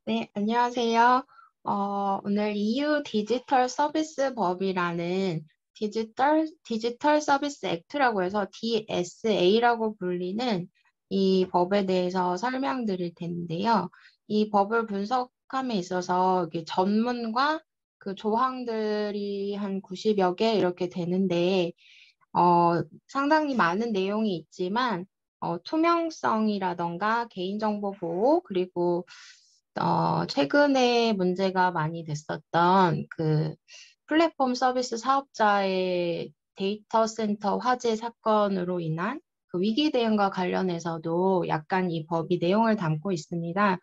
네, 안녕하세요. 오늘 EU 디지털 서비스 법이라는 디지털 서비스 액트라고 해서 DSA라고 불리는 이 법에 대해서 설명드릴 텐데요. 이 법을 분석함에 있어서 이게 전문과 그 조항들이 한 90여 개 이렇게 되는데, 상당히 많은 내용이 있지만, 투명성이라던가 개인정보 보호, 그리고 최근에 문제가 많이 됐었던 그 플랫폼 서비스 사업자의 데이터 센터 화재 사건으로 인한 그 위기 대응과 관련해서도 약간 이 법이 내용을 담고 있습니다.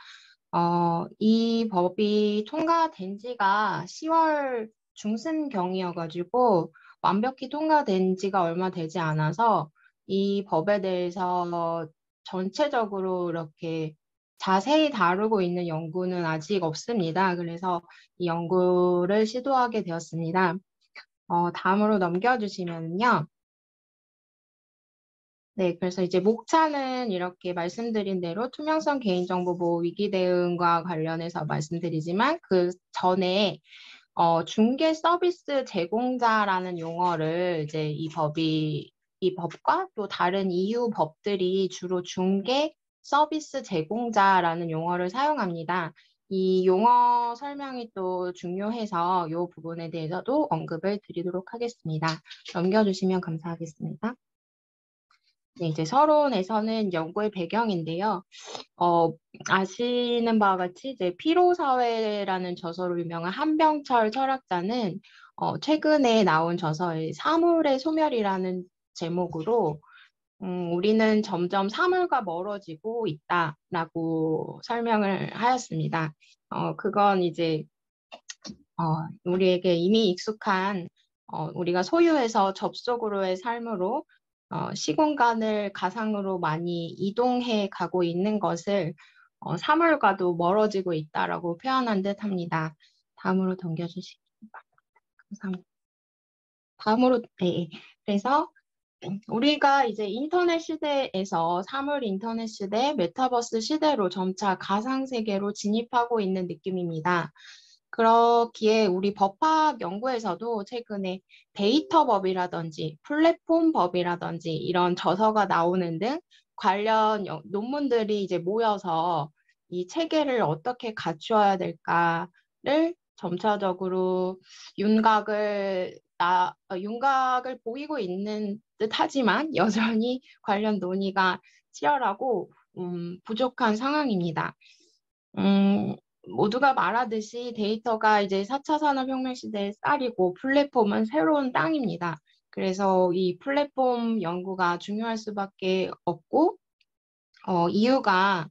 이 법이 통과된 지가 10월 중순경이어가지고 완벽히 통과된 지가 얼마 되지 않아서 이 법에 대해서 전체적으로 이렇게 자세히 다루고 있는 연구는 아직 없습니다. 그래서 이 연구를 시도하게 되었습니다. 다음으로 넘겨주시면요. 네, 그래서 이제 목차는 이렇게 말씀드린 대로 투명성 개인정보 보호 위기 대응과 관련해서 말씀드리지만 그 전에 중개 서비스 제공자라는 용어를 이제 이 법과 또 다른 EU 법들이 주로 중개 서비스 제공자라는 용어를 사용합니다. 이 용어 설명이 또 중요해서 이 부분에 대해서도 언급을 드리도록 하겠습니다. 넘겨주시면 감사하겠습니다. 네, 이제 서론에서는 연구의 배경인데요. 어, 아시는 바와 같이 이제 피로사회라는 저서로 유명한 한병철 철학자는 최근에 나온 저서의 사물의 소멸이라는 제목으로 우리는 점점 사물과 멀어지고 있다라고 설명을 하였습니다. 그건 이제 우리에게 이미 익숙한 우리가 소유해서 접속으로의 삶으로 시공간을 가상으로 많이 이동해 가고 있는 것을 사물과도 멀어지고 있다라고 표현한 듯 합니다. 다음으로 넘겨주시기 감사합니다. 다음으로, 네. 그래서 우리가 이제 인터넷 시대에서 사물 인터넷 시대, 메타버스 시대로 점차 가상세계로 진입하고 있는 느낌입니다. 그렇기에 우리 법학 연구에서도 최근에 데이터법이라든지 플랫폼법이라든지 이런 저서가 나오는 등 관련 논문들이 이제 모여서 이 체계를 어떻게 갖추어야 될까를 점차적으로 윤곽을 보이고 있는 듯하지만 여전히 관련 논의가 치열하고 부족한 상황입니다. 음, 모두가 말하듯이 데이터가 이제 4차 산업혁명 시대의 쌀이고 플랫폼은 새로운 땅입니다. 그래서 이 플랫폼 연구가 중요할 수밖에 없고, 이유가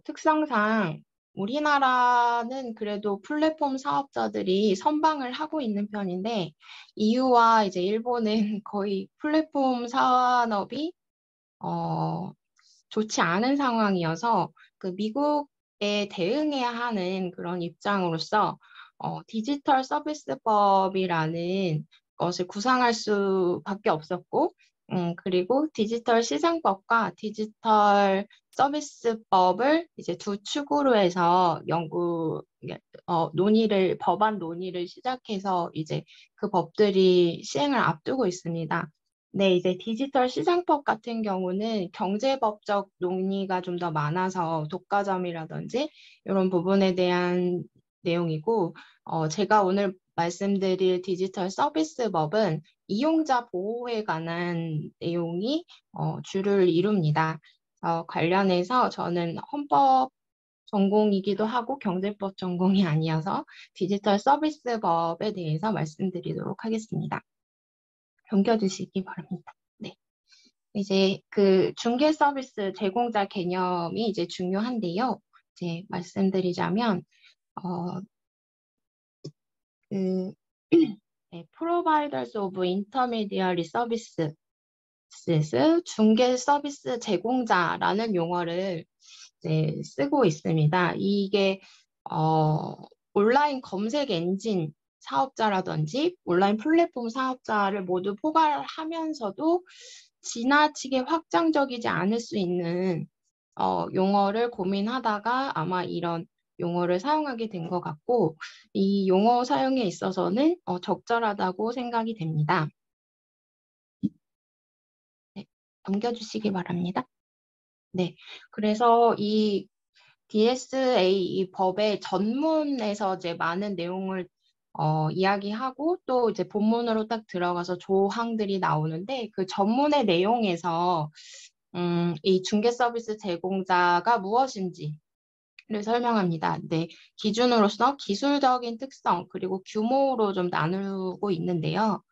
특성상 우리나라는 그래도 플랫폼 사업자들이 선방을 하고 있는 편인데, EU와 이제 일본은 거의 플랫폼 산업이 좋지 않은 상황이어서 그 미국에 대응해야 하는 그런 입장으로서 디지털 서비스법이라는 것을 구상할 수밖에 없었고, 그리고 디지털 시장법과 디지털 서비스법을 이제 두 축으로 해서 법안 논의를 시작해서 이제 그 법들이 시행을 앞두고 있습니다. 네, 이제 디지털 시장법 같은 경우는 경제법적 논의가 좀 더 많아서 독과점이라든지 이런 부분에 대한 내용이고, 제가 오늘 말씀드릴 디지털 서비스법은 이용자 보호에 관한 내용이 주를 이룹니다. 관련해서 저는 헌법 전공이기도 하고 경제법 전공이 아니어서 디지털 서비스법에 대해서 말씀드리도록 하겠습니다. 넘겨주시기 바랍니다. 네. 이제 그 중개 서비스 제공자 개념이 이제 중요한데요. 이제 말씀드리자면, 어, 그, 네, Providers of Intermediary Services, 중개 서비스 제공자라는 용어를 이제 쓰고 있습니다. 이게, 어, 온라인 검색 엔진 사업자라든지 온라인 플랫폼 사업자를 모두 포괄하면서도 지나치게 확장적이지 않을 수 있는 용어를 고민하다가 아마 이런 용어를 사용하게 된 것 같고, 이 용어 사용에 있어서는 적절하다고 생각이 됩니다. 네, 넘겨주시기 바랍니다. 네, 그래서 이 DSA 이 법의 전문에서 이제 많은 내용을 이야기하고 또 이제 본문으로 딱 들어가서 조항들이 나오는데 그 전문의 내용에서 이 중개 서비스 제공자가 무엇인지를 설명합니다. 네, 기준으로서 기술적인 특성 그리고 규모로 좀 나누고 있는데요.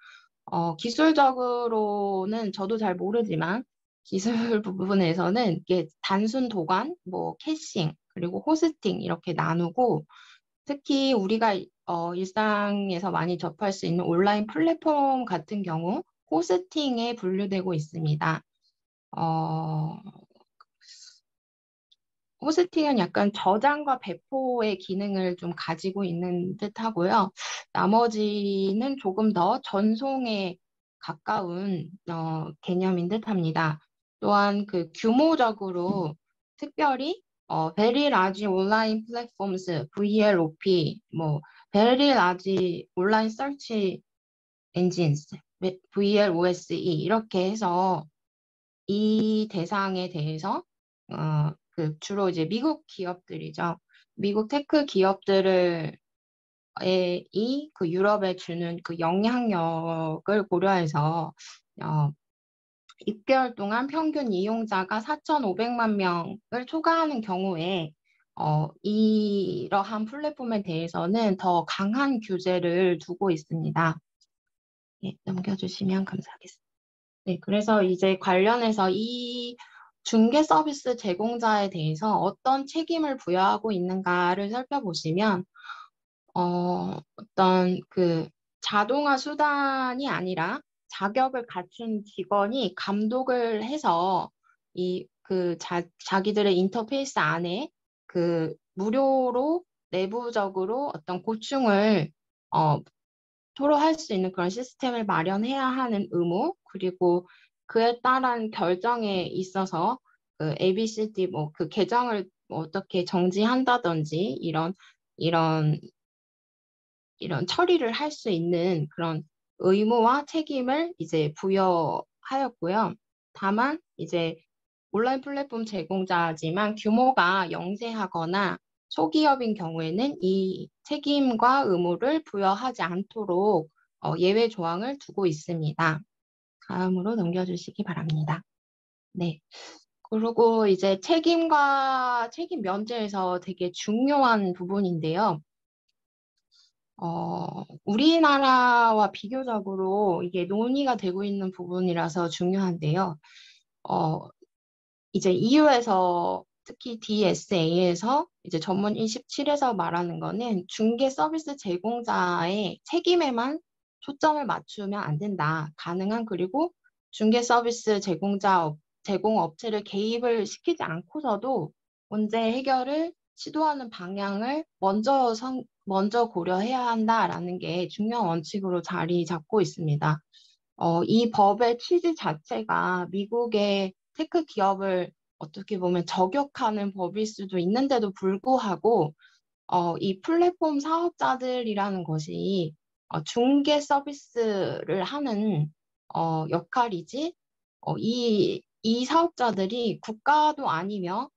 기술적으로는 저도 잘 모르지만 기술 부분에서는 이게 단순 도관, 뭐 캐싱, 그리고 호스팅 이렇게 나누고 특히 우리가 일상에서 많이 접할 수 있는 온라인 플랫폼 같은 경우 호스팅에 분류되고 있습니다. 어, 호스팅은 약간 저장과 배포의 기능을 좀 가지고 있는 듯 하고요. 나머지는 조금 더 전송에 가까운 개념인 듯 합니다. 또한 그 규모적으로 특별히 Very Large Online Platforms, VLOP, 뭐 Very Large Online Search Engines, VLOSE 이렇게 해서 이 대상에 대해서 그 주로 이제 미국 기업들이죠. 미국 테크 기업들을 그 유럽에 주는 그 영향력을 고려해서 어, 6개월 동안 평균 이용자가 4,500만 명을 초과하는 경우에 이러한 플랫폼에 대해서는 더 강한 규제를 두고 있습니다. 예, 넘겨주시면 감사하겠습니다. 네, 그래서 이제 관련해서 이 중개 서비스 제공자에 대해서 어떤 책임을 부여하고 있는가를 살펴보시면, 어떤 그 자동화 수단이 아니라 자격을 갖춘 직원이 감독을 해서 자기들의 인터페이스 안에 그 무료로 내부적으로 어떤 고충을 어, 토로할 수 있는 그런 시스템을 마련해야 하는 의무, 그리고 그에 따른 결정에 있어서 그 ABCD 뭐 그 계정을 뭐 어떻게 정지한다든지 이런 이런 처리를 할 수 있는 그런 의무와 책임을 이제 부여하였고요. 다만 이제 온라인 플랫폼 제공자지만 규모가 영세하거나 소기업인 경우에는 이 책임과 의무를 부여하지 않도록 예외 조항을 두고 있습니다. 다음으로 넘겨주시기 바랍니다. 네. 그리고 이제 책임과 책임 면제에서 되게 중요한 부분인데요. 우리나라와 비교적으로 이게 논의가 되고 있는 부분이라서 중요한데요. 어, 이제 EU에서 특히 DSA에서 이제 전문 27에서 말하는 거는 중개 서비스 제공자의 책임에만 초점을 맞추면 안 된다. 가능한 그리고 중개 서비스 제공 업체를 개입을 시키지 않고서도 문제 해결을 시도하는 방향을 먼저 고려해야 한다라는 게 중요한 원칙으로 자리 잡고 있습니다. 이 법의 취지 자체가 미국의 테크 기업을 어떻게 보면 저격하는 법일 수도 있는데도 불구하고, 이 플랫폼 사업자들이라는 것이 중개 서비스를 하는 역할이지, 이 사업자들이 국가도 아니며,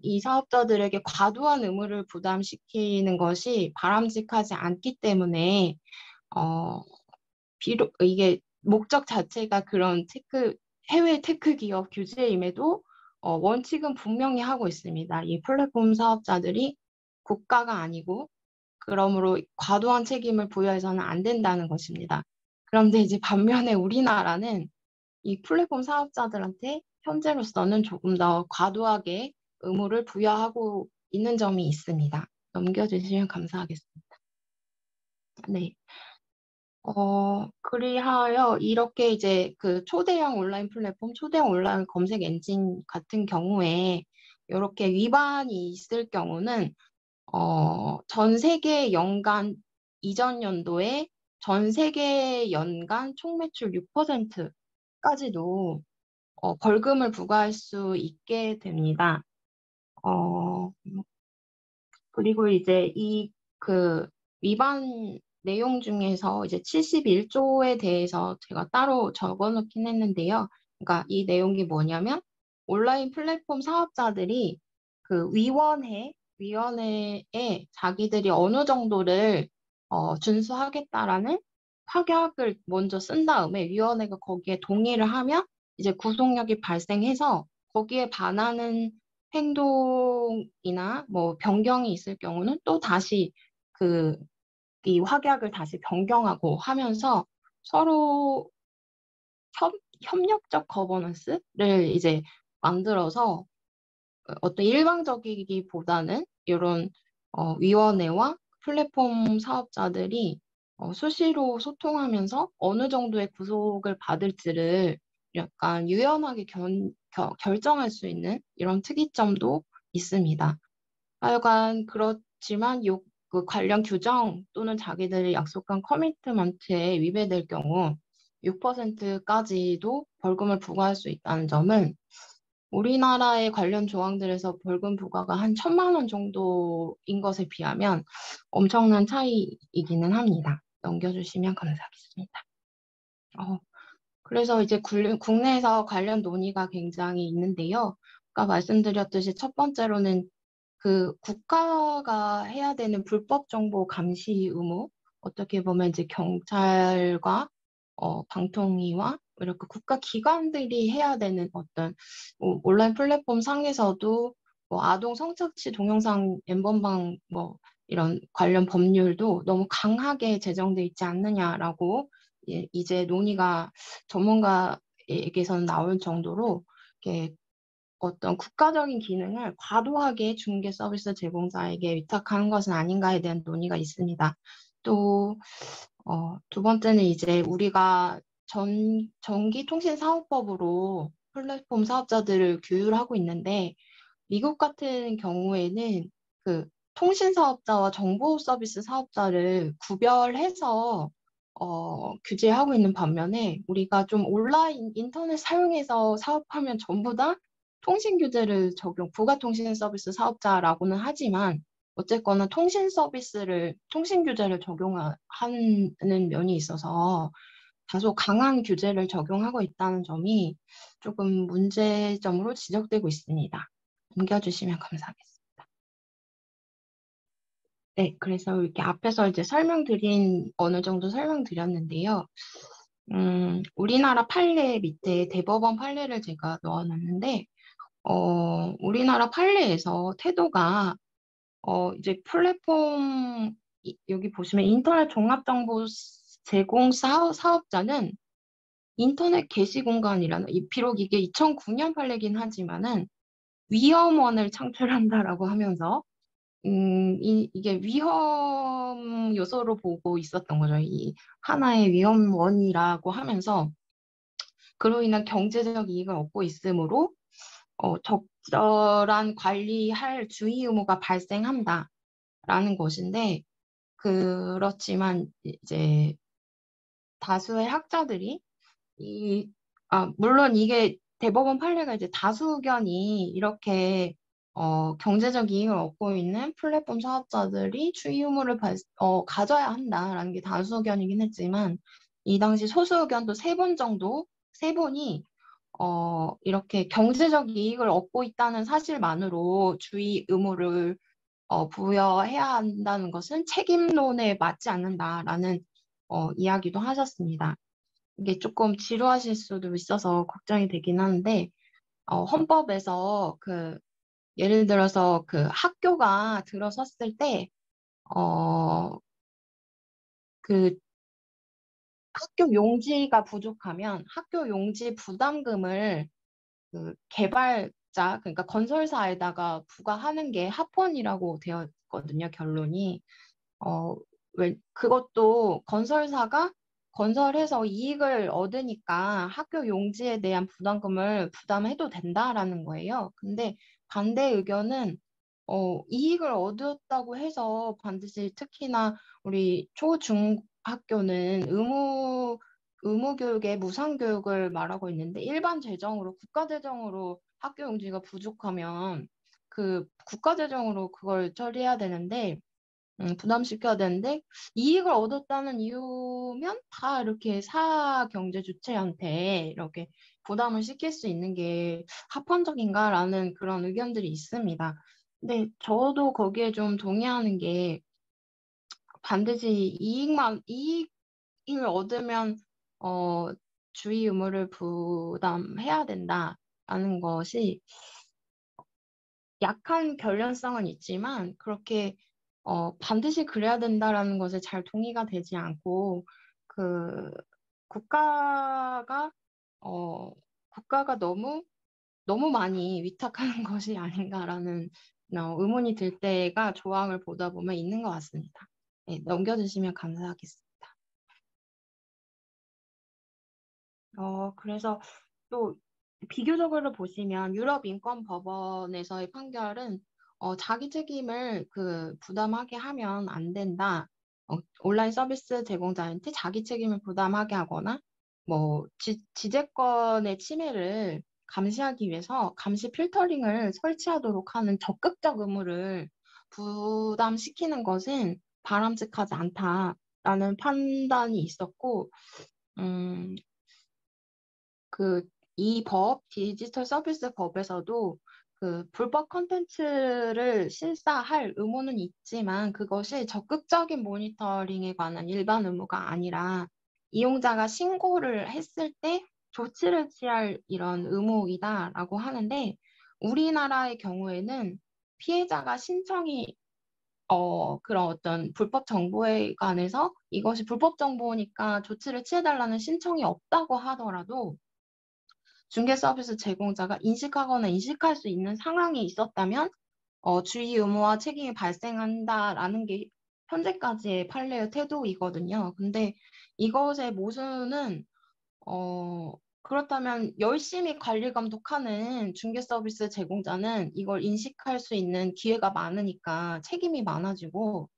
이 사업자들에게 과도한 의무를 부담시키는 것이 바람직하지 않기 때문에, 어, 비록 이게 목적 자체가 그런 해외 테크 기업 규제임에도 원칙은 분명히 하고 있습니다. 이 플랫폼 사업자들이 국가가 아니고 그러므로 과도한 책임을 부여해서는 안 된다는 것입니다. 그런데 이제 반면에 우리나라는 이 플랫폼 사업자들한테 현재로서는 조금 더 과도하게 의무를 부여하고 있는 점이 있습니다. 넘겨주시면 감사하겠습니다. 네. 그리하여 이렇게 이제 그 초대형 온라인 플랫폼, 초대형 온라인 검색 엔진 같은 경우에 이렇게 위반이 있을 경우는 전 세계 연간 이전 연도에 전 세계 연간 총매출 6%까지도 벌금을 부과할 수 있게 됩니다. 어, 그리고 이제 그 위반 내용 중에서 이제 71조에 대해서 제가 따로 적어놓긴 했는데요. 그러니까 이 내용이 뭐냐면 온라인 플랫폼 사업자들이 그 위원회에 자기들이 어느 정도를 준수하겠다라는 확약을 먼저 쓴 다음에 위원회가 거기에 동의를 하면 이제 구속력이 발생해서 거기에 반하는 행동이나 뭐 변경이 있을 경우는 또 다시 그 이 확약을 다시 변경하고 하면서 서로 협력적 거버넌스를 이제 만들어서 어떤 일방적이기보다는 이런 위원회와 플랫폼 사업자들이 수시로 소통하면서 어느 정도의 구속을 받을지를 약간 유연하게 결정할 수 있는 이런 특이점도 있습니다. 하여간 그렇지만 그 관련 규정 또는 자기들이 약속한 커미트먼트에 위배될 경우 6%까지도 벌금을 부과할 수 있다는 점은 우리나라의 관련 조항들에서 벌금 부과가 한 1,000만 원 정도인 것에 비하면 엄청난 차이이기는 합니다. 넘겨주시면 감사하겠습니다. 어, 그래서 이제 국내에서 관련 논의가 굉장히 있는데요. 아까 말씀드렸듯이 첫 번째로는 그 국가가 해야 되는 불법 정보 감시 의무, 어떻게 보면 이제 경찰과 방통위와 이렇게 국가 기관들이 해야 되는 어떤 온라인 플랫폼 상에서도 뭐 아동 성착취 동영상 엠번방 뭐 이런 관련 법률도 너무 강하게 제정돼 있지 않느냐라고 이제 논의가 전문가에게서는 나올 정도로 이렇게 어떤 국가적인 기능을 과도하게 중개 서비스 제공자에게 위탁하는 것은 아닌가에 대한 논의가 있습니다. 또, 두 번째는 이제 우리가 전기통신사업법으로 플랫폼 사업자들을 규율하고 있는데, 미국 같은 경우에는 그 통신사업자와 정보서비스 사업자를 구별해서 규제하고 있는 반면에 우리가 좀 온라인 인터넷 사용해서 사업하면 전부 다 통신 규제를 부가 통신 서비스 사업자라고는 하지만 어쨌거나 통신 규제를 적용하는 면이 있어서 다소 강한 규제를 적용하고 있다는 점이 조금 문제점으로 지적되고 있습니다. 넘겨주시면 감사하겠습니다. 네, 그래서 이렇게 앞에서 이제 어느 정도 설명드렸는데요. 우리나라 판례 밑에 대법원 판례를 제가 넣어놨는데, 우리나라 판례에서 태도가, 이제 여기 보시면 인터넷 종합정보 제공 사업자는 인터넷 게시 공간이라는, 비록 이게 2009년 판례긴 하지만은 위험원을 창출한다라고 하면서 이게 위험 요소로 보고 있었던 거죠. 이 하나의 위험원이라고 하면서 그로 인한 경제적 이익을 얻고 있으므로 적절한 관리할 주의 의무가 발생한다라는 것인데 그렇지만 이제 다수의 학자들이 물론 이게 대법원 판례가 이제 다수 의견이 이렇게 경제적 이익을 얻고 있는 플랫폼 사업자들이 주의 의무를 가져야 한다라는 게 다수 의견이긴 했지만 이 당시 소수 의견도 세 분이 이렇게 경제적 이익을 얻고 있다는 사실만으로 주의 의무를 부여해야 한다는 것은 책임론에 맞지 않는다라는 이야기도 하셨습니다. 이게 조금 지루하실 수도 있어서 걱정이 되긴 하는데, 헌법에서 예를 들어서 학교가 들어섰을 때, 어, 그 학교 용지가 부족하면 학교 용지 부담금을 개발자, 그러니까 건설사에다가 부과하는 게 합헌이라고 되어 있거든요, 결론이. 어, 그것도 건설사가 건설해서 이익을 얻으니까 학교 용지에 대한 부담금을 부담해도 된다라는 거예요. 근데 반대 의견은 이익을 얻었다고 해서 반드시 특히나 우리 초중학교는 의무 교육에 무상 교육을 말하고 있는데 일반 재정으로 국가 재정으로 학교 용지가 부족하면 그 국가 재정으로 그걸 처리해야 되는데 부담시켜야 되는데 이익을 얻었다는 이유면 다 이렇게 사경제 주체한테 이렇게 부담을 시킬 수 있는 게 합헌적인가라는 그런 의견들이 있습니다. 근데 저도 거기에 좀 동의하는 게 반드시 이익을 얻으면 어, 주의 의무를 부담해야 된다라는 것이 약한 결연성은 있지만 그렇게 반드시 그래야 된다라는 것에 잘 동의가 되지 않고 그 국가가 어, 국가가 너무 많이 위탁하는 것이 아닌가라는 의문이 들 때가 조항을 보다 보면 있는 것 같습니다. 네, 넘겨주시면 감사하겠습니다. 그래서 또 비교적으로 보시면 유럽 인권법원에서의 판결은 자기 책임을 부담하게 하면 안 된다. 온라인 서비스 제공자한테 자기 책임을 부담하게 하거나 뭐 지재권의 침해를 감시하기 위해서 감시 필터링을 설치하도록 하는 적극적 의무를 부담시키는 것은 바람직하지 않다라는 판단이 있었고, 음, 이 디지털 서비스 법에서도 불법 콘텐츠를 실사할 의무는 있지만 그것이 적극적인 모니터링에 관한 일반 의무가 아니라 이용자가 신고를 했을 때 조치를 취할 이런 의무이다라고 하는데 우리나라의 경우에는 피해자가 신청이 그런 어떤 불법 정보에 관해서 이것이 불법 정보니까 조치를 취해달라는 신청이 없다고 하더라도 중개 서비스 제공자가 인식하거나 인식할 수 있는 상황이 있었다면 주의 의무와 책임이 발생한다라는 게 현재까지의 판례의 태도이거든요. 근데 이것의 모순은 그렇다면 열심히 관리 감독하는 중개 서비스 제공자는 이걸 인식할 수 있는 기회가 많으니까 책임이 많아지고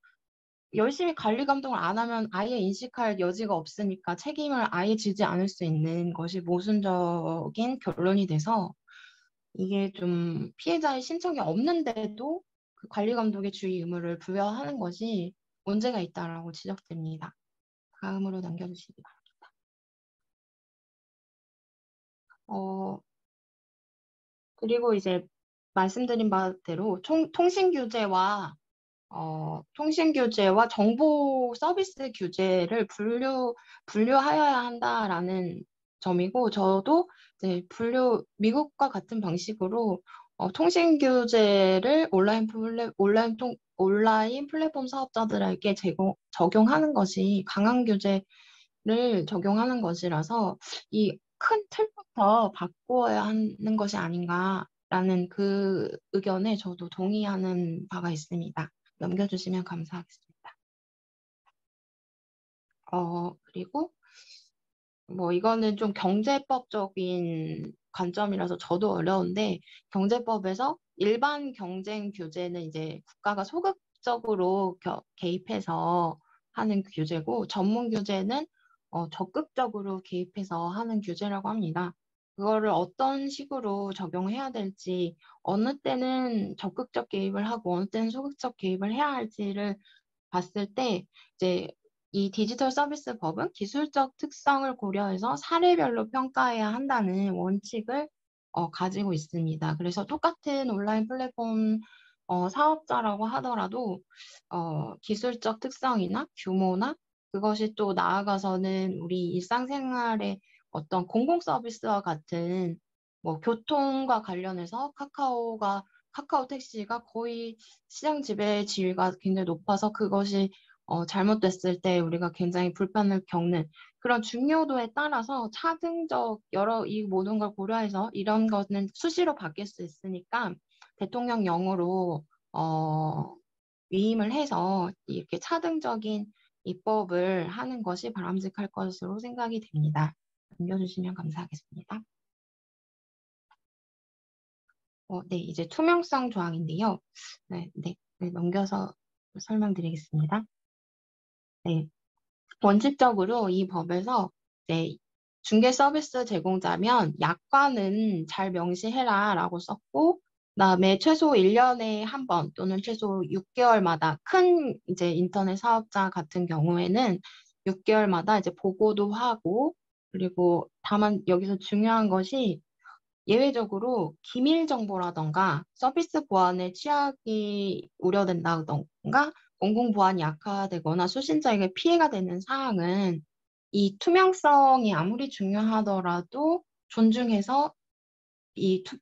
열심히 관리 감독을 안 하면 아예 인식할 여지가 없으니까 책임을 아예 지지 않을 수 있는 것이 모순적인 결론이 돼서 이게 좀 피해자의 신청이 없는데도 그 관리 감독의 주의 의무를 부여하는 것이 문제가 있다라고 지적됩니다. 다음으로 남겨주시기 바랍니다. 그리고 이제 말씀드린 바대로 통신 규제와 정보 서비스 규제를 분류하여야 한다라는 점이고, 저도 이제 미국과 같은 방식으로 통신 규제를 온라인 플랫폼 사업자들에게 적용하는 것이 강한 규제를 적용하는 것이라서 이 큰 틀부터 바꾸어야 하는 것이 아닌가라는 그 의견에 저도 동의하는 바가 있습니다. 넘겨주시면 감사하겠습니다. 그리고 뭐 이거는 좀 경제법적인 관점이라서 저도 어려운데 경제법에서 일반 경쟁 규제는 이제 국가가 소극적으로 개입해서 하는 규제고 전문 규제는 적극적으로 개입해서 하는 규제라고 합니다. 그거를 어떤 식으로 적용해야 될지 어느 때는 적극적 개입을 하고 어느 때는 소극적 개입을 해야 할지를 봤을 때 이제 이 디지털 서비스 법은 기술적 특성을 고려해서 사례별로 평가해야 한다는 원칙을 가지고 있습니다. 그래서 똑같은 온라인 플랫폼 사업자라고 하더라도 기술적 특성이나 규모나 그것이 또 나아가서는 우리 일상생활의 어떤 공공 서비스와 같은 뭐 교통과 관련해서 카카오 택시가 거의 시장 지배 지위가 굉장히 높아서 그것이 잘못됐을 때 우리가 굉장히 불편을 겪는 그런 중요도에 따라서 이 모든 걸 고려해서 이런 거는 수시로 바뀔 수 있으니까 대통령령으로 위임을 해서 이렇게 차등적인 입법을 하는 것이 바람직할 것으로 생각이 됩니다. 남겨주시면 감사하겠습니다. 네, 이제 투명성 조항인데요. 네, 넘겨서 설명드리겠습니다. 네, 원칙적으로 이 법에서 네, 중개 서비스 제공자면 약관은 잘 명시해라라고 썼고 그다음에 최소 1년에 한 번 또는 최소 6개월마다 큰 이제 인터넷 사업자 같은 경우에는 6개월마다 이제 보고도 하고 그리고 다만 여기서 중요한 것이 예외적으로 기밀 정보라던가 서비스 보안의 취약이 우려된다던가 공공 보안이 악화되거나 수신자에게 피해가 되는 사항은 이 투명성이 아무리 중요하더라도 존중해서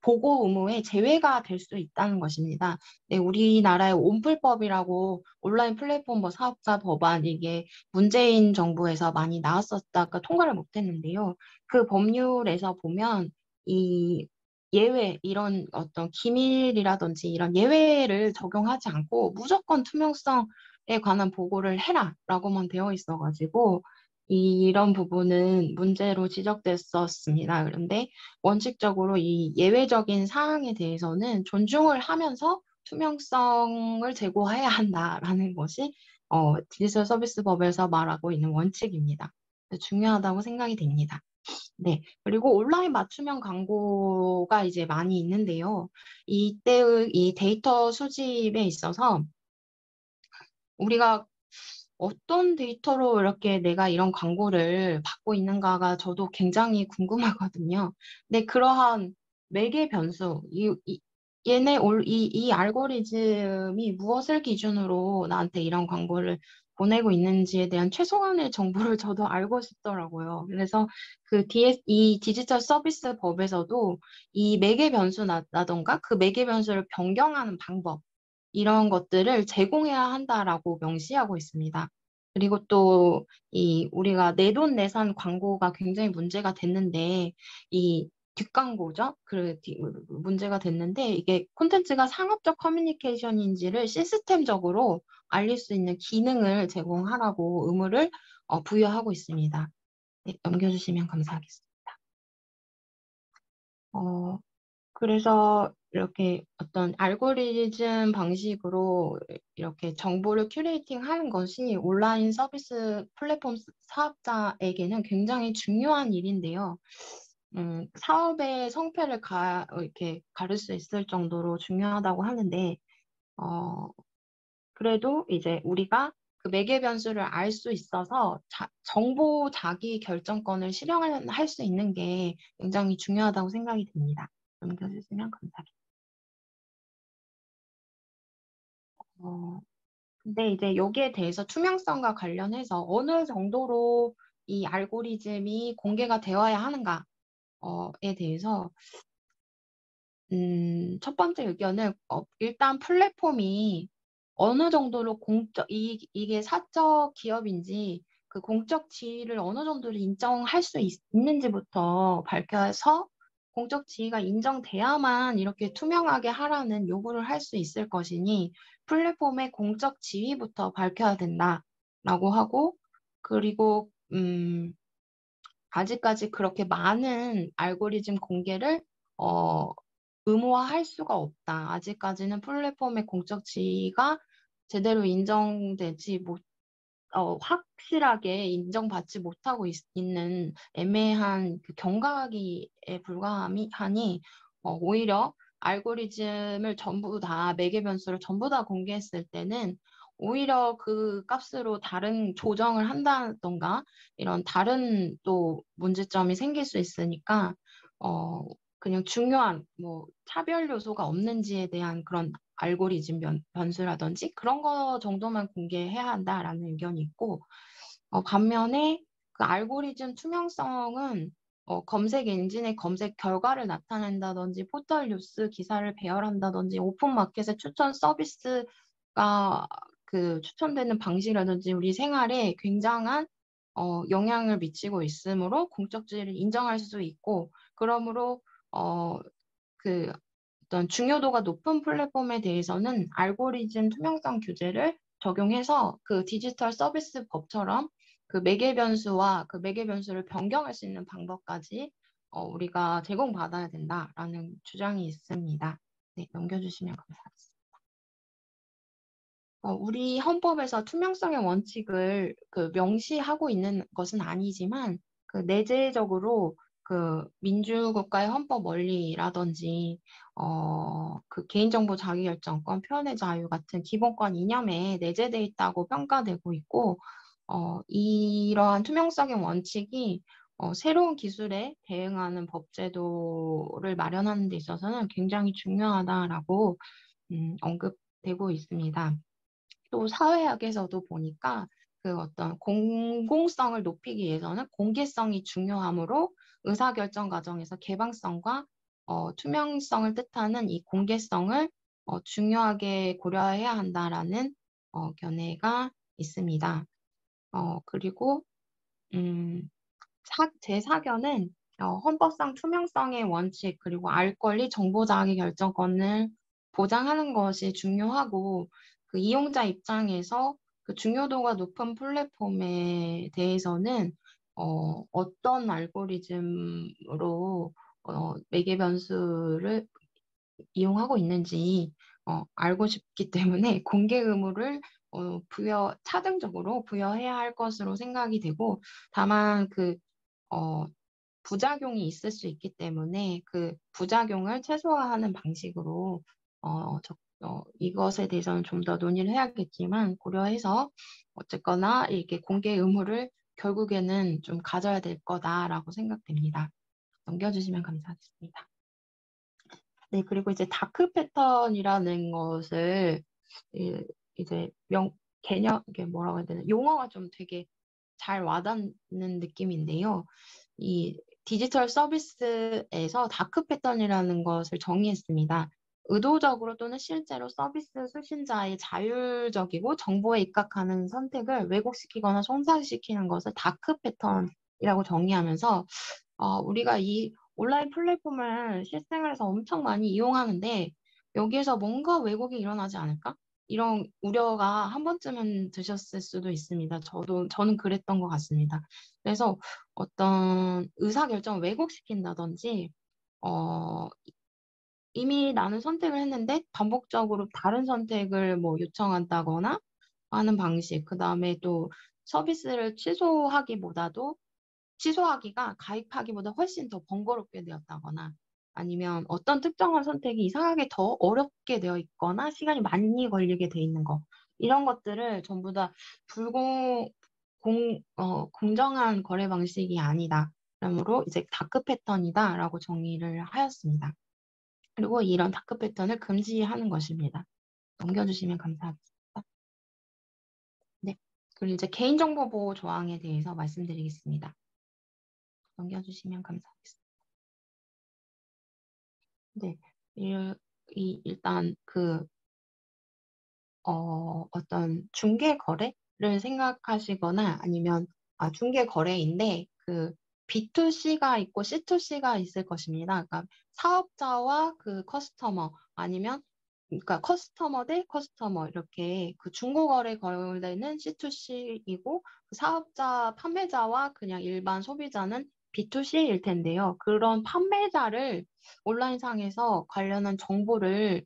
보고 의무에 제외가 될 수 있다는 것입니다. 네, 우리나라의 온풀법이라고 온라인 플랫폼 뭐 사업자 법안 이게 문재인 정부에서 많이 나왔었다가 통과를 못했는데요. 그 법률에서 보면 이 예외 이런 어떤 기밀이라든지 이런 예외를 적용하지 않고 무조건 투명성에 관한 보고를 해라라고만 되어 있어가지고 이런 부분은 문제로 지적됐었습니다. 그런데 원칙적으로 이 예외적인 사항에 대해서는 존중을 하면서 투명성을 제고해야 한다라는 것이 디지털 서비스법에서 말하고 있는 원칙입니다. 중요하다고 생각이 됩니다. 네. 그리고 온라인 맞춤형 광고가 이제 많이 있는데요. 이때의 이 데이터 수집에 있어서 우리가 어떤 데이터로 이렇게 내가 이런 광고를 받고 있는가가 저도 굉장히 궁금하거든요. 근데 그러한 매개 변수, 이 알고리즘이 무엇을 기준으로 나한테 이런 광고를 보내고 있는지에 대한 최소한의 정보를 저도 알고 싶더라고요. 그래서 이 디지털 서비스 법에서도 이 매개 변수라던가 그 매개 변수를 변경하는 방법, 이런 것들을 제공해야 한다라고 명시하고 있습니다. 그리고 또 우리가 내돈내산 광고가 굉장히 문제가 됐는데 이 뒷광고죠. 문제가 됐는데 이게 콘텐츠가 상업적 커뮤니케이션인지를 시스템적으로 알릴 수 있는 기능을 제공하라고 의무를 부여하고 있습니다. 네, 넘겨주시면 감사하겠습니다. 어, 그래서 이렇게 어떤 알고리즘 방식으로 이렇게 정보를 큐레이팅 하는 것이 온라인 서비스 플랫폼 사업자에게는 굉장히 중요한 일인데요. 사업의 성패를 이렇게 가를 수 있을 정도로 중요하다고 하는데, 어, 그래도 이제 우리가 그 매개 변수를 알 수 있어서 정보 자기 결정권을 실행할 수 있는 게 굉장히 중요하다고 생각이 듭니다. 넘겨주시면 감사하겠습니다. 근데 이제 여기에 대해서 투명성과 관련해서 어느 정도로 이 알고리즘이 공개가 되어야 하는가에 대해서 첫 번째 의견은 일단 플랫폼이 어느 정도로 이게 사적 기업인지 그 공적 지위를 어느 정도로 인정할 수 있는지부터 밝혀서 공적 지위가 인정돼야만 이렇게 투명하게 하라는 요구를 할 수 있을 것이니 플랫폼의 공적 지위부터 밝혀야 된다라고 하고 그리고 아직까지 그렇게 많은 알고리즘 공개를 어, 의무화할 수가 없다. 아직까지는 플랫폼의 공적 지위가 제대로 인정되지 확실하게 인정받지 못하고 있는 애매한 그 경과기에 불과하니 오히려 알고리즘을 전부 다 매개 변수를 전부 다 공개했을 때는 오히려 그 값으로 다른 조정을 한다던가 이런 다른 또 문제점이 생길 수 있으니까 그냥 중요한 뭐 차별 요소가 없는지에 대한 그런 알고리즘 변수라든지 그런 거 정도만 공개해야 한다라는 의견이 있고 반면에 그 알고리즘 투명성은 검색 엔진의 검색 결과를 나타낸다든지 포털 뉴스 기사를 배열한다든지 오픈 마켓의 추천 서비스가 그 추천되는 방식이라든지 우리 생활에 굉장한 영향을 미치고 있으므로 공적 지위를 인정할 수 있고 그러므로 어, 그 어떤 중요도가 높은 플랫폼에 대해서는 알고리즘 투명성 규제를 적용해서 그 디지털 서비스 법처럼 그 매개 변수와 그 매개 변수를 변경할 수 있는 방법까지 우리가 제공받아야 된다라는 주장이 있습니다. 네, 넘겨주시면 감사하겠습니다. 우리 헌법에서 투명성의 원칙을 그 명시하고 있는 것은 아니지만 그 내재적으로 그 민주국가의 헌법 원리라든지 그 개인정보 자기결정권, 표현의 자유 같은 기본권 이념에 내재돼 있다고 평가되고 있고 이러한 투명성의 원칙이 새로운 기술에 대응하는 법제도를 마련하는 데 있어서는 굉장히 중요하다라고 언급되고 있습니다. 또 사회학에서도 보니까 그 어떤 공공성을 높이기 위해서는 공개성이 중요하므로 의사결정 과정에서 개방성과 투명성을 뜻하는 이 공개성을 중요하게 고려해야 한다라는 견해가 있습니다. 그리고 제 사견은 헌법상 투명성의 원칙 그리고 알 권리 정보 자기 결정권을 보장하는 것이 중요하고 그 이용자 입장에서 그 중요도가 높은 플랫폼에 대해서는 어떤 알고리즘으로 매개 변수를 이용하고 있는지 알고 싶기 때문에 공개 의무를 차등적으로 부여해야 할 것으로 생각이 되고 다만 어, 부작용이 있을 수 있기 때문에 그 부작용을 최소화하는 방식으로 이것에 대해서는 좀 더 논의를 해야겠지만 고려해서 어쨌거나 이렇게 공개 의무를 결국에는 좀 가져야 될 거다라고 생각됩니다. 넘겨주시면 감사하겠습니다. 네, 그리고 이제 다크 패턴이라는 것을 이제 개념, 이게 뭐라고 해야 되나, 용어가 좀 되게 잘 와닿는 느낌인데요. 이 디지털 서비스에서 다크 패턴이라는 것을 정의했습니다. 의도적으로 또는 실제로 서비스 수신자의 자율적이고 정보에 입각하는 선택을 왜곡시키거나 손상시키는 것을 다크 패턴이라고 정의하면서 우리가 이 온라인 플랫폼을 실생활에서 엄청 많이 이용하는데 여기에서 뭔가 왜곡이 일어나지 않을까? 이런 우려가 한 번쯤은 드셨을 수도 있습니다. 저는 그랬던 것 같습니다. 그래서 어떤 의사결정을 왜곡시킨다든지, 이미 나는 선택을 했는데 반복적으로 다른 선택을 뭐 요청한다거나 하는 방식, 그 다음에 또 서비스를 취소하기가 가입하기보다 훨씬 더 번거롭게 되었다거나 아니면 어떤 특정한 선택이 이상하게 더 어렵게 되어 있거나 시간이 많이 걸리게 돼 있는 거 이런 것들을 전부 다 공정한 거래 방식이 아니다. 그러므로 이제 다크 패턴이다라고 정의를 하였습니다. 그리고 이런 다크 패턴을 금지하는 것입니다. 넘겨주시면 감사하겠습니다. 네. 그리고 이제 개인정보 보호 조항에 대해서 말씀드리겠습니다. 넘겨주시면 감사하겠습니다. 네. 일단 어떤 중개 거래를 생각하시거나 아니면 중개 거래인데 B2C가 있고 C2C가 있을 것입니다. 그러니까 사업자와 그 커스터머 아니면 그러니까 커스터머 대 커스터머 이렇게 그 중고거래 거래는 C2C이고 그 사업자 판매자와 그냥 일반 소비자는 B2C일 텐데요. 그런 판매자를 온라인상에서 관련한 정보를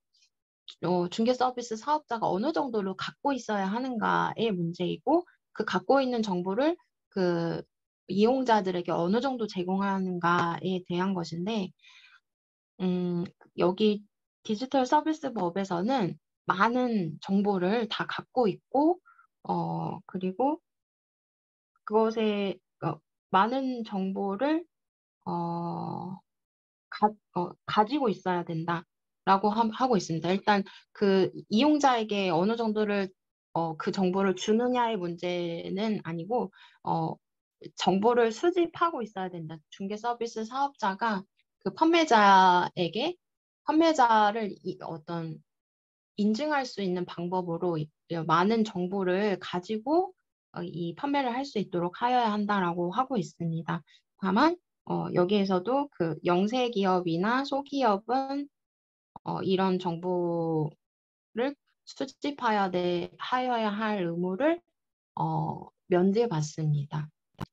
중개 서비스 사업자가 어느 정도로 갖고 있어야 하는가의 문제이고 그 갖고 있는 정보를 그 이용자들에게 어느 정도 제공하는가에 대한 것인데 여기 디지털 서비스 법에서는 많은 정보를 다 갖고 있고 그리고 그것에 많은 정보를 어, 가지고 있어야 된다라고 하고 있습니다. 일단 그 이용자에게 어느 정도를 그 정보를 주느냐의 문제는 아니고 정보를 수집하고 있어야 된다. 중개 서비스 사업자가 그 판매자를 어떤 인증할 수 있는 방법으로 많은 정보를 가지고 이 판매를 할 수 있도록 하여야 한다라고 하고 있습니다. 다만 여기에서도 그 영세 기업이나 소기업은 이런 정보를 하여야 할 의무를 면제받습니다.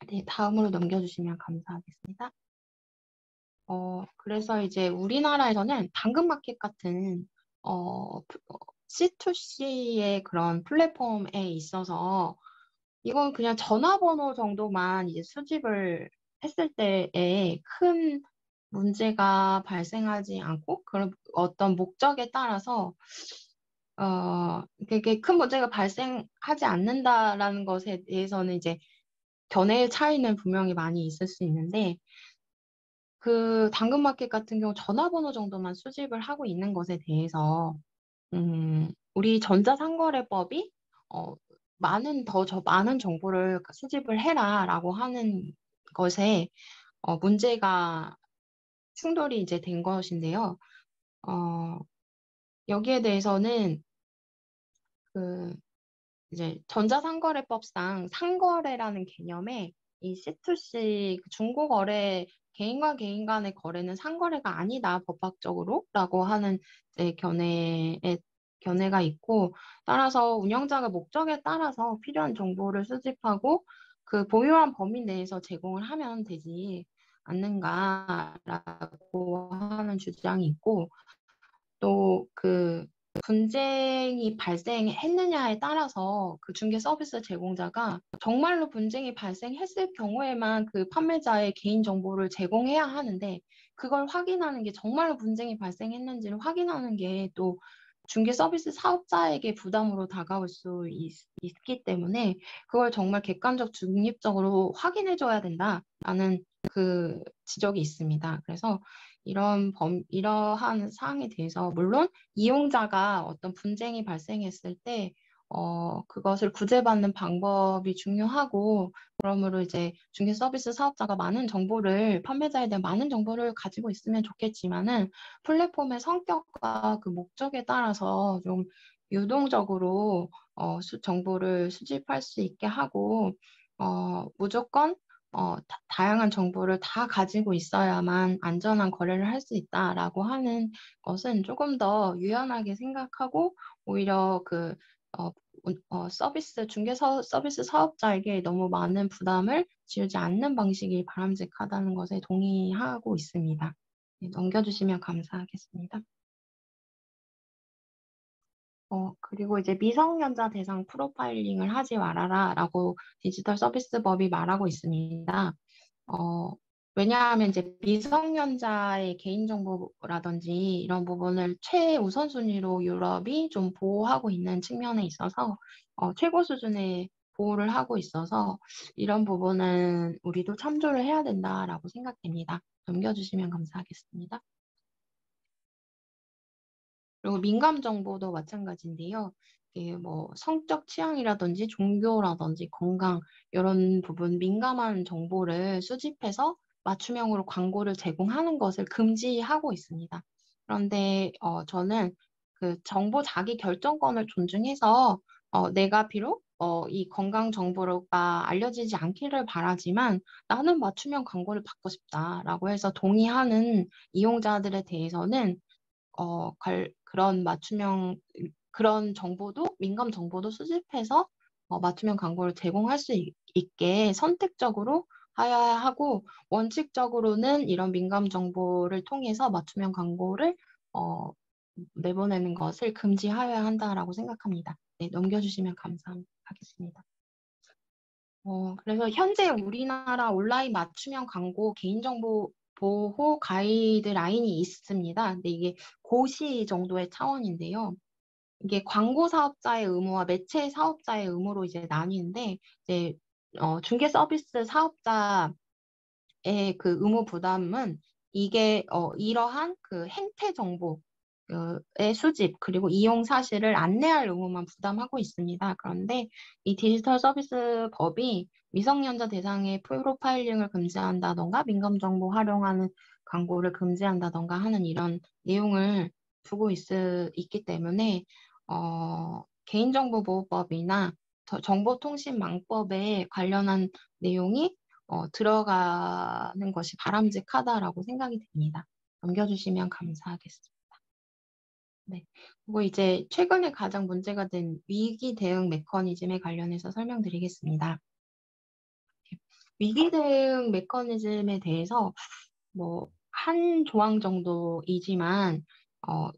네, 다음으로 넘겨주시면 감사하겠습니다. 그래서 이제 우리나라에서는 당근마켓 같은 C2C의 그런 플랫폼에 있어서 이건 그냥 전화번호 정도만 이제 수집을 했을 때에 큰 문제가 발생하지 않고 그런 어떤 목적에 따라서 그게 큰 문제가 발생하지 않는다라는 것에 대해서는 이제 견해의 차이는 분명히 많이 있을 수 있는데 그 당근마켓 같은 경우 전화번호 정도만 수집을 하고 있는 것에 대해서 우리 전자상거래법이 어 많은 정보를 수집을 해라라고 하는 것에 문제가 충돌이 이제 된 것인데요. 어 여기에 대해서는 그 이제 전자상거래법상 상거래라는 개념에 이 C2C 그 중고거래 개인과 개인 간의 거래는 상거래가 아니다 법학적으로라고 하는 이제 견해가 있고 따라서 운영자가 목적에 따라서 필요한 정보를 수집하고 그 보유한 범위 내에서 제공을 하면 되지 않는가라고 하는 주장이 있고 또 그 분쟁이 발생했느냐에 따라서 그 중개 서비스 제공자가 정말로 분쟁이 발생했을 경우에만 그 판매자의 개인 정보를 제공해야 하는데 그걸 확인하는 게 정말로 분쟁이 발생했는지를 확인하는 게 또 중개 서비스 사업자에게 부담으로 다가올 수 있기 때문에 그걸 정말 객관적 중립적으로 확인해 줘야 된다라는 그 지적이 있습니다. 그래서 이러한 사항에 대해서 물론 이용자가 어떤 분쟁이 발생했을 때 그것을 구제받는 방법이 중요하고 그러므로 이제 중개 서비스 사업자가 판매자에 대한 많은 정보를 가지고 있으면 좋겠지만은 플랫폼의 성격과 그 목적에 따라서 좀 유동적으로 정보를 수집할 수 있게 하고 무조건 다양한 정보를 다 가지고 있어야만 안전한 거래를 할 수 있다라고 하는 것은 조금 더 유연하게 생각하고 오히려 어, 서비스 사업자에게 너무 많은 부담을 지우지 않는 방식이 바람직하다는 것에 동의하고 있습니다. 네, 넘겨주시면 감사하겠습니다. 그리고 이제 미성년자 대상 프로파일링을 하지 말아라라고 디지털 서비스법이 말하고 있습니다. 어, 왜냐하면 이제 미성년자의 개인정보라든지 이런 부분을 최우선순위로 유럽이 좀 보호하고 있는 측면에 있어서 최고 수준의 보호를 하고 있어서 이런 부분은 우리도 참조를 해야 된다라고 생각됩니다. 넘겨주시면 감사하겠습니다. 그리고 민감 정보도 마찬가지인데요. 이게 뭐 성적 취향이라든지 종교라든지 건강 이런 부분 민감한 정보를 수집해서 맞춤형으로 광고를 제공하는 것을 금지하고 있습니다. 그런데 저는 그 정보 자기 결정권을 존중해서 내가 비록 이 건강 정보가 알려지지 않기를 바라지만 나는 맞춤형 광고를 받고 싶다라고 해서 동의하는 이용자들에 대해서는 그런 민감 정보도 수집해서 맞춤형 광고를 제공할 수 있게 선택적으로 해야 하고, 원칙적으로는 이런 민감 정보를 통해서 맞춤형 광고를 어, 내보내는 것을 금지하여야 한다라고 생각합니다. 네, 넘겨주시면 감사하겠습니다. 그래서 현재 우리나라 온라인 맞춤형 광고 개인정보 보호 가이드라인이 있습니다. 근데 이게 고시 정도의 차원인데요. 이게 광고 사업자의 의무와 매체 사업자의 의무로 이제 나뉘는데, 이제, 중개 서비스 사업자의 그 의무 부담은 이게, 이러한 그 행태 정보, 의 수집, 그리고 이용 사실을 안내할 의무만 부담하고 있습니다. 그런데 이 디지털 서비스 법이 미성년자 대상의 프로파일링을 금지한다던가 민감정보 활용하는 광고를 금지한다던가 하는 이런 내용을 있기 때문에 개인정보보호법이나 정보통신망법에 관련한 내용이 들어가는 것이 바람직하다라고 생각이 됩니다. 넘겨주시면 감사하겠습니다. 네. 그리고 이제 최근에 가장 문제가 된 위기 대응 메커니즘에 관련해서 설명드리겠습니다. 위기 대응 메커니즘에 대해서 뭐 한 조항 정도이지만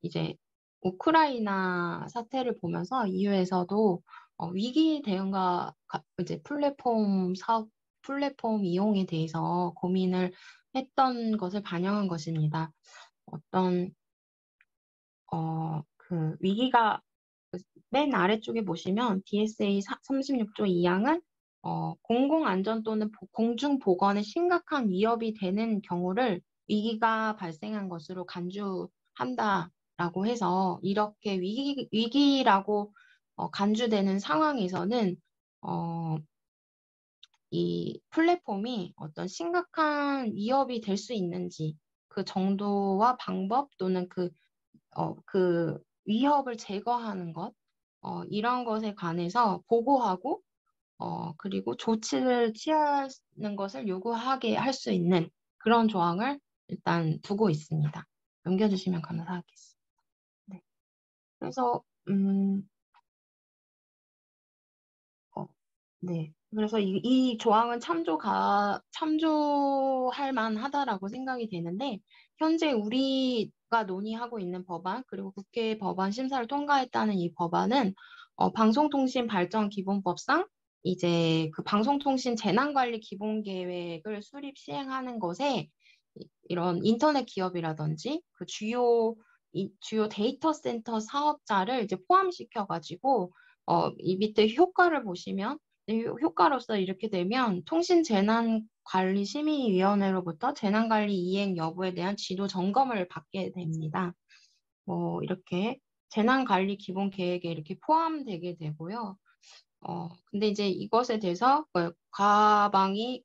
이제 우크라이나 사태를 보면서 EU에서도 위기 대응과 이제 플랫폼 사업 플랫폼 이용에 대해서 고민을 했던 것을 반영한 것입니다. 어떤 그 위기가 맨 아래쪽에 보시면 DSA 36조 2항은 공공안전 또는 공중보건에 심각한 위협이 되는 경우를 위기가 발생한 것으로 간주한다라고 해서 이렇게 위기라고 간주되는 상황에서는 이 플랫폼이 어떤 심각한 위협이 될 수 있는지 그 정도와 방법 또는 그 위협을 제거하는 것, 이런 것에 관해서 보고하고, 그리고 조치를 취하는 것을 요구하게 할 수 있는 그런 조항을 일단 두고 있습니다. 넘겨주시면 감사하겠습니다. 네. 그래서, 네. 그래서 이 조항은 참조할 만하다라고 생각이 되는데, 현재 우리가 논의하고 있는 법안, 그리고 국회 법안 심사를 통과했다는 이 법안은, 방송통신 발전 기본법상 이제 그 방송통신 재난관리 기본계획을 수립 시행하는 것에 이런 인터넷 기업이라든지 그 주요 데이터 센터 사업자를 이제 포함시켜가지고, 이 밑에 효과를 보시면 효과로서 이렇게 되면 통신재난관리심의위원회로부터 재난관리 이행 여부에 대한 지도 점검을 받게 됩니다. 이렇게 재난관리 기본 계획에 이렇게 포함되게 되고요. 근데 이제 이것에 대해서 과방이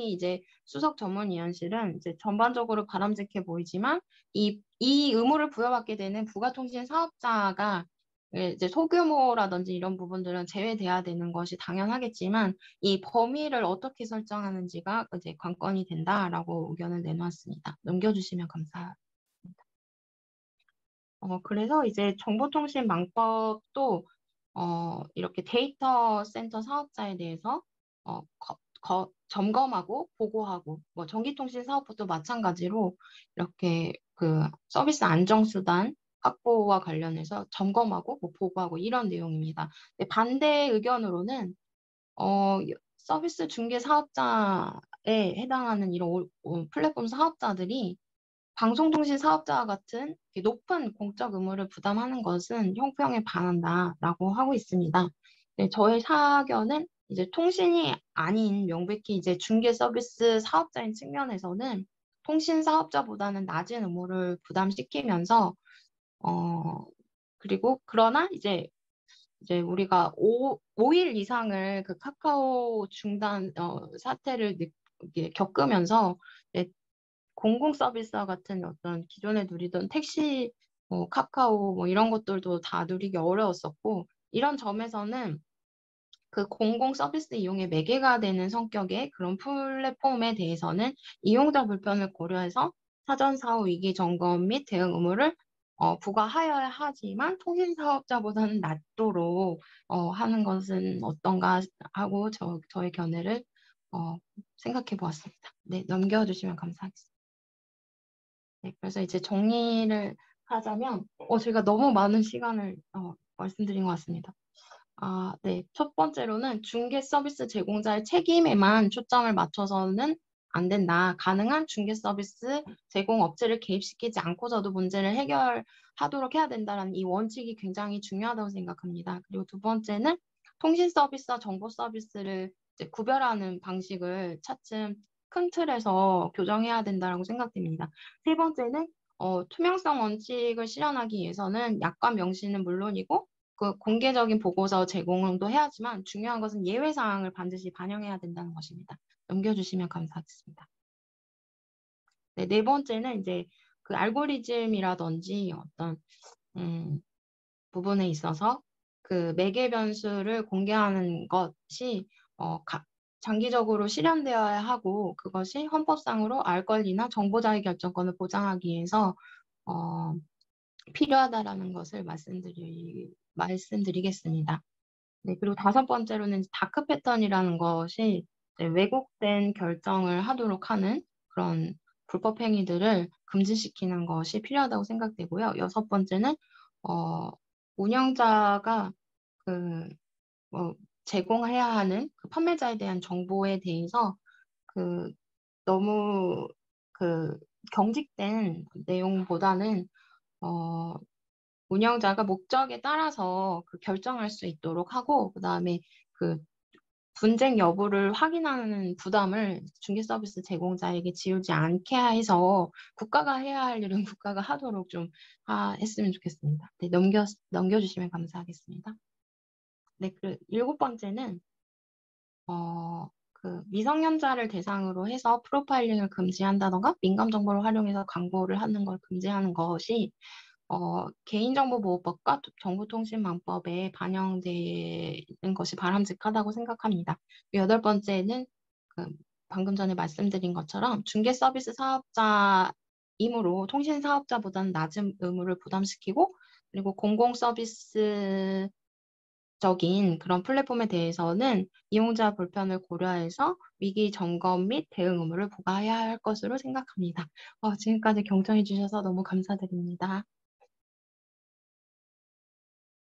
이제 수석 전문위원실은 이제 전반적으로 바람직해 보이지만 이 의무를 부여받게 되는 부가통신 사업자가 이제 소규모라든지 이런 부분들은 제외돼야 되는 것이 당연하겠지만 이 범위를 어떻게 설정하는지가 이제 관건이 된다라고 의견을 내놓았습니다. 넘겨주시면 감사합니다. 그래서 이제 정보통신망법도 이렇게 데이터 센터 사업자에 대해서 점검하고 보고하고 뭐 전기통신 사업부도 마찬가지로 이렇게 그 서비스 안정수단 확보와 관련해서 점검하고 뭐 보고하고 이런 내용입니다. 근데 반대 의견으로는 서비스 중개 사업자에 해당하는 이런 플랫폼 사업자들이 방송통신 사업자와 같은 높은 공적 의무를 부담하는 것은 형평에 반한다라고 하고 있습니다. 네, 저의 사견은 이제 통신이 아닌 명백히 이제 중개 서비스 사업자인 측면에서는 통신 사업자보다는 낮은 의무를 부담시키면서 그리고 그러나 이제 우리가 5일 이상을 그 카카오 중단 사태를 겪으면서 공공 서비스와 같은 어떤 기존에 누리던 택시, 카카오 뭐 이런 것들도 다 누리기 어려웠었고 이런 점에서는 그 공공 서비스 이용의 매개가 되는 성격의 그런 플랫폼에 대해서는 이용자 불편을 고려해서 사전 사후 위기 점검 및 대응 의무를 부과하여야 하지만 통신 사업자보다는 낮도록 하는 것은 어떤가 하고 저의 견해를 생각해 보았습니다. 네, 넘겨주시면 감사하겠습니다. 네, 그래서 이제 정리를 하자면, 제가 너무 많은 시간을 말씀드린 것 같습니다. 네. 첫 번째로는 중개 서비스 제공자의 책임에만 초점을 맞춰서는 안 된다. 가능한 중개 서비스 제공 업체를 개입시키지 않고서도 문제를 해결하도록 해야 된다는 이 원칙이 굉장히 중요하다고 생각합니다. 그리고 두 번째는 통신 서비스와 정보 서비스를 이제 구별하는 방식을 차츰 큰 틀에서 교정해야 된다고 생각됩니다. 세 번째는 투명성 원칙을 실현하기 위해서는 약관 명시는 물론이고 그 공개적인 보고서 제공도 해야지만 중요한 것은 예외 사항을 반드시 반영해야 된다는 것입니다. 넘겨주시면 감사하겠습니다. 네, 네 번째는 이제 그 알고리즘이라든지 어떤 부분에 있어서 그 매개 변수를 공개하는 것이 장기적으로 실현되어야 하고 그것이 헌법상으로 알 권리나 정보자의 결정권을 보장하기 위해서 필요하다라는 것을 말씀드리겠습니다. 네, 그리고 다섯 번째로는 다크 패턴이라는 것이 왜곡된 결정을 하도록 하는 그런 불법 행위들을 금지시키는 것이 필요하다고 생각되고요. 여섯 번째는 운영자가 제공해야 하는 그 판매자에 대한 정보에 대해서 그 너무 그 경직된 내용보다는 어 운영자가 목적에 따라서 그 결정할 수 있도록 하고, 그다음에 그 분쟁 여부를 확인하는 부담을 중개 서비스 제공자에게 지우지 않게 해서 국가가 해야 할 일은 국가가 하도록 좀 했으면 좋겠습니다. 네, 넘겨주시면 감사하겠습니다. 네, 그 일곱 번째는 미성년자를 대상으로 해서 프로파일링을 금지한다던가 민감 정보를 활용해서 광고를 하는 걸 금지하는 것이 개인정보보호법과 정보통신망법에 반영되는 것이 바람직하다고 생각합니다. 여덟 번째는 그 방금 전에 말씀드린 것처럼 중개 서비스 사업자이므로 통신 사업자보다는 낮은 의무를 부담시키고, 그리고 공공 서비스적인 그런 플랫폼에 대해서는 이용자 불편을 고려해서 위기 점검 및 대응 의무를 부과해야 할 것으로 생각합니다. 지금까지 경청해 주셔서 너무 감사드립니다.